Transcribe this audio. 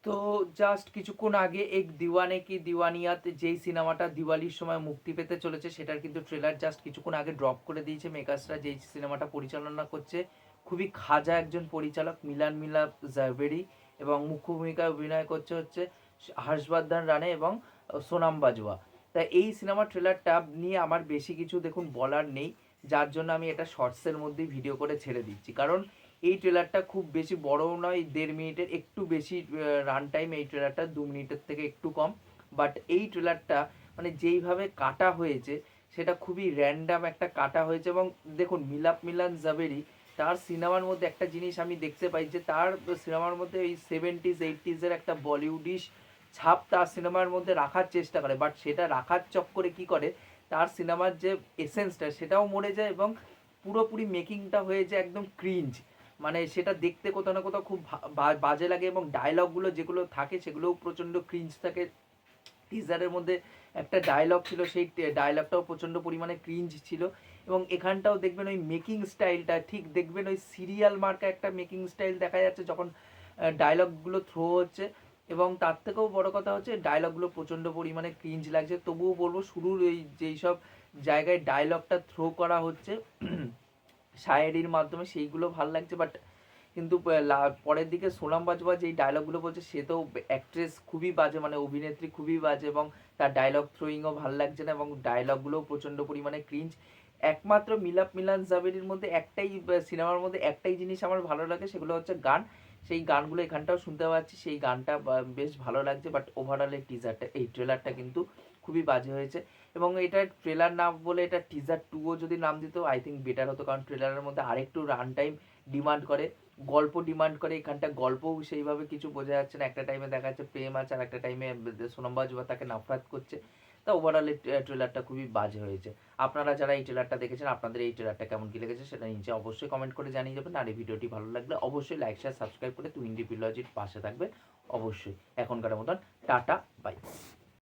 তো জাস্ট কিছুক্ষণ আগে এক দিওয়ানে কি দিওয়ানিয়াত যেই সিনেমাটা দিওয়ালির সময় মুক্তি পেতে চলেছে সেটার কিন্তু ট্রেলার জাস্ট কিছুক্ষণ আগে ড্রপ করে দিয়েছে মেকার্সরা। যেই সিনেমাটা পরিচালনা করছে খুবই খাজা একজন পরিচালক মিলান মিলাপ জাভেরি, এবং মুখ্য ভূমিকায় অভিনয় করছে হচ্ছে হর্ষবর্ধন রানে এবং সোনাম বাজওয়া। তাই এই সিনেমার ট্রেলারটা নিয়ে আমার বেশি কিছু দেখুন বলার নেই, যার জন্য আমি এটা শর্টসের মধ্যেই ভিডিও করে ছেড়ে দিচ্ছি। কারণ এই ট্রেলারটা খুব বেশি বড়ও নয়, 1.5 মিনিটের একটু বেশি রান টাইম এই ট্রেলারটা, 2 মিনিটের থেকে একটু কম। বাট এই ট্রেলারটা মানে যেইভাবে কাটা হয়েছে সেটা খুবই র্যান্ডাম একটা কাটা হয়েছে। এবং দেখুন মিলাপ মিলান জাবেরি তার সিনেমার মধ্যে একটা জিনিস আমি দেখতে পাই যে তার সিনেমার মধ্যে ওই 70s 80s-এর একটা বলিউডিশ ছাপ তার সিনেমার মধ্যে রাখার চেষ্টা করে, বাট সেটা রাখার চক্করে কি করে তার সিনেমার যে এসেন্সটা সেটাও মরে যায় এবং পুরোপুরি মেকিংটা হয়ে যায় একদম ক্রিঞ্জ। মানে সেটা দেখতে কোথাও না কোথাও খুব বাজে লাগে, এবং ডায়লগগুলো যেগুলো থাকে সেগুলোও প্রচণ্ড ক্রিঞ্জ থাকে। টিজারের মধ্যে একটা ডায়লগ ছিল, সেই ডায়লগটাও প্রচণ্ড পরিমাণে ক্রিঞ্জ ছিল। এবং এখানটাও দেখবেন ওই মেকিং স্টাইলটা ঠিক দেখবেন ওই সিরিয়াল মার্কা একটা মেকিং স্টাইল দেখা যাচ্ছে যখন ডায়লগগুলো থ্রো হচ্ছে। এবং তার থেকেও বড় কথা হচ্ছে ডায়লগগুলো প্রচণ্ড পরিমাণে ক্রিঞ্জ লাগছে। তবুও বলবো শুরুর ওই যেই সব জায়গায় ডায়লগটা থ্রো করা হচ্ছে শায়েরির মাধ্যমে সেইগুলো ভাল লাগছে। বাট কিন্তু পরের দিকে সোনাম বাজওয়া যেই ডায়লগগুলো বলছে সে তো অ্যাক্ট্রেস খুবই বাজে, মানে অভিনেত্রী খুবই বাজে, এবং তার ডায়লগ থ্রোয়িংও ভাল লাগছে না এবং ডায়লগগুলোও প্রচণ্ড পরিমাণে ক্রিঞ্জ। একমাত্র মিলাপ মিলান জাবেরির মধ্যে একটাই সিনেমার মধ্যে একটাই জিনিস আমার ভালো লাগে, সেগুলো হচ্ছে গান। সেই গানগুলো এখানটাও শুনতে পাচ্ছি, সেই গানটা বেশ ভালো লাগছে। বাট ওভারঅল এই টিজারটা এই ট্রেলারটা কিন্তু খুবই বাজে হয়েছে। এবং এটা ট্রেলার না বলে এটা টিজার 2ও যদি নাম দিত আই থিঙ্ক বেটার হতো, কারণ ট্রেলারের মধ্যে আরেকটু রান টাইম ডিমান্ড করে, গল্প ডিমান্ড করে। এখানটা গল্পও সেইভাবে কিছু বোঝা যাচ্ছে না, একটা টাইমে দেখা যাচ্ছে প্রেম আছে আর একটা টাইমে সোনম বাজওয়া তাকে নাফরাত করছে। তা ওভারঅল এই ট্রেলারটা খুবই বাজে হয়েছে। আপনারা যারা এই ট্রেলারটা দেখেছেন আপনাদের এই ট্রেলারটা কেমন কি লেগেছে সেটা নিচে অবশ্যই কমেন্ট করে জানিয়ে যাবেন। আর এই ভিডিওটি ভালো লাগলে অবশ্যই লাইক শেয়ার সাবস্ক্রাইব করে টুইন ডিপিলজির পাশে থাকবেন অবশ্যই। এখনকার মতন টাটা বাই।